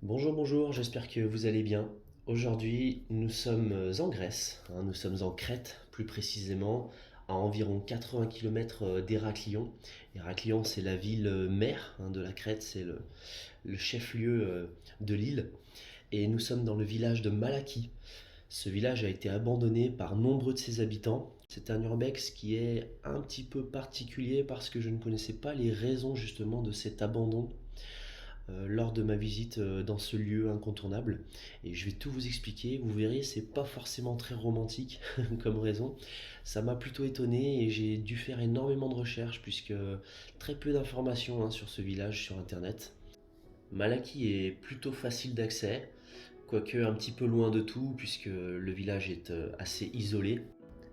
Bonjour, bonjour, j'espère que vous allez bien. Aujourd'hui, nous sommes en Grèce, nous sommes en Crète plus précisément, à environ 80 km d'Héraklion. Héraklion, c'est la ville mère de la Crète, c'est le chef-lieu de l'île. Et nous sommes dans le village de Malaki. Ce village a été abandonné par nombreux de ses habitants. C'est un urbex qui est un petit peu particulier parce que je ne connaissais pas les raisons justement de cet abandon lors de ma visite dans ce lieu incontournable. Et je vais tout vous expliquer. Vous verrez, c'est pas forcément très romantique comme raison. Ça m'a plutôt étonné et j'ai dû faire énormément de recherches puisque très peu d'informations sur ce village sur internet. Malaki est plutôt facile d'accès, quoique un petit peu loin de tout puisque le village est assez isolé.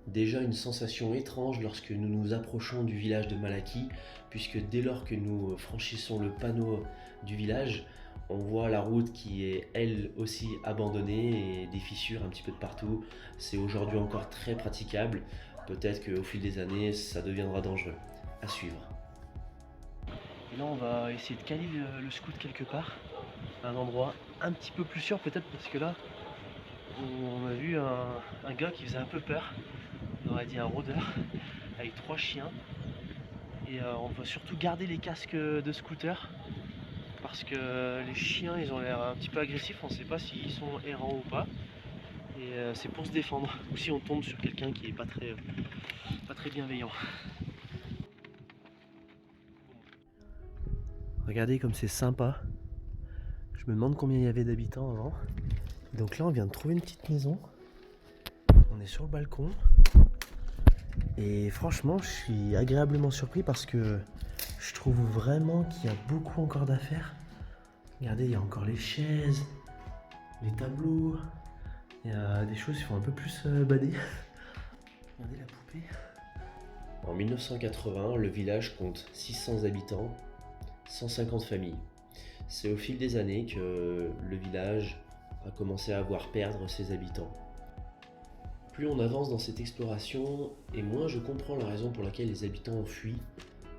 Déjà une sensation étrange lorsque nous nous approchons du village de Malaki, puisque dès lors que nous franchissons le panneau du village, on voit la route qui est elle aussi abandonnée et des fissures un petit peu de partout. C'est aujourd'hui encore très praticable, peut-être qu'au fil des années ça deviendra dangereux. À suivre. Et là on va essayer de caler le scout quelque part, à un endroit un petit peu plus sûr peut-être parce que là on a vu un gars qui faisait un peu peur. On aurait dit un rôdeur avec 3 chiens. Et on va surtout garder les casques de scooter parce que les chiens ils ont l'air un petit peu agressifs, on ne sait pas s'ils sont errants ou pas. Et c'est pour se défendre ou si on tombe sur quelqu'un qui est pas très bienveillant. Regardez comme c'est sympa. Je me demande combien il y avait d'habitants avant. Donc là on vient de trouver une petite maison. On est sur le balcon. Et franchement je suis agréablement surpris parce que je trouve vraiment qu'il y a beaucoup encore d'affaires. Regardez, il y a encore les chaises, les tableaux, il y a des choses qui font un peu plus bader. Regardez la poupée. En 1980, le village compte 600 habitants, 150 familles. C'est au fil des années que le village a commencé à voir perdre ses habitants. Plus on avance dans cette exploration, et moins je comprends la raison pour laquelle les habitants ont fui.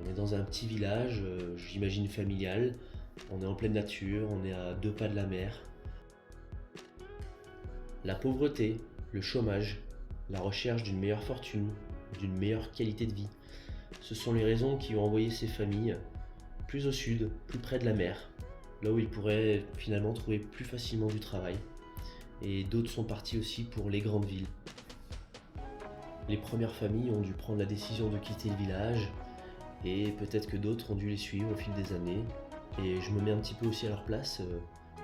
On est dans un petit village, j'imagine familial, on est en pleine nature, on est à 2 pas de la mer. La pauvreté, le chômage, la recherche d'une meilleure fortune, d'une meilleure qualité de vie, ce sont les raisons qui ont envoyé ces familles plus au sud, plus près de la mer, là où ils pourraient finalement trouver plus facilement du travail. Et d'autres sont partis aussi pour les grandes villes. Les premières familles ont dû prendre la décision de quitter le village, et peut-être que d'autres ont dû les suivre au fil des années. Et je me mets un petit peu aussi à leur place.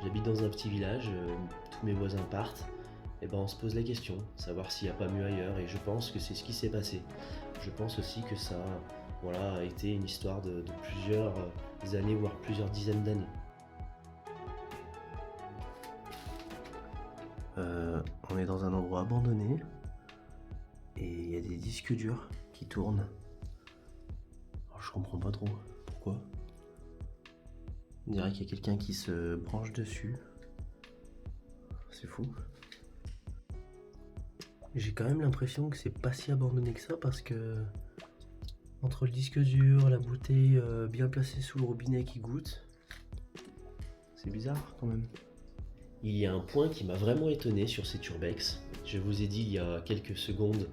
J'habite dans un petit village, tous mes voisins partent. Et ben on se pose la question, savoir s'il n'y a pas mieux ailleurs. Et je pense que c'est ce qui s'est passé. Je pense aussi que ça, voilà, a été une histoire de plusieurs années, voire plusieurs dizaines d'années. On est dans un endroit abandonné et il y a des disques durs qui tournent. Alors, je comprends pas trop pourquoi. On dirait qu'il y a quelqu'un qui se branche dessus. C'est fou. J'ai quand même l'impression que c'est pas si abandonné que ça parce que entre le disque dur, la bouteille bien placée sous le robinet qui goûte, c'est bizarre quand même. Il y a un point qui m'a vraiment étonné sur cet urbex. Je vous ai dit il y a quelques secondes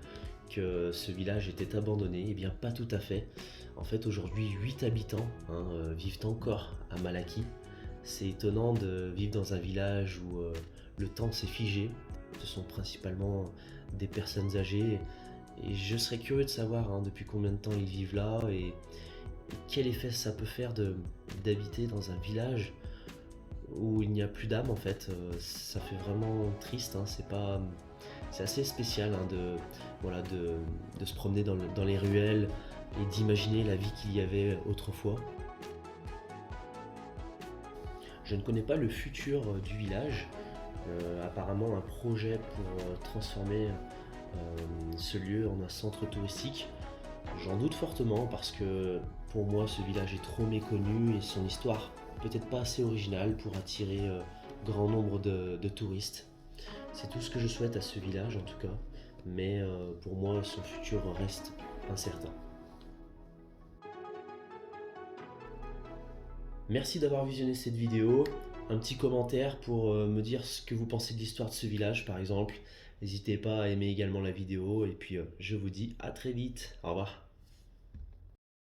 que ce village était abandonné. Eh bien pas tout à fait. En fait aujourd'hui 8 habitants vivent encore à Malaki. C'est étonnant de vivre dans un village où le temps s'est figé. Ce sont principalement des personnes âgées. Et je serais curieux de savoir depuis combien de temps ils vivent là et quel effet ça peut faire d'habiter dans un village où il n'y a plus d'âme en fait. Ça fait vraiment triste, c'est assez spécial de se promener dans les ruelles et d'imaginer la vie qu'il y avait autrefois. Je ne connais pas le futur du village. Apparemment un projet pour transformer ce lieu en un centre touristique. J'en doute fortement parce que pour moi ce village est trop méconnu et son histoire peut-être pas assez originale pour attirer grand nombre de touristes. C'est tout ce que je souhaite à ce village en tout cas, mais pour moi son futur reste incertain. Merci d'avoir visionné cette vidéo. un petit commentaire pour me dire ce que vous pensez de l'histoire de ce village, par exemple. N'hésitez pas à aimer également la vidéo et puis je vous dis à très vite. Au revoir.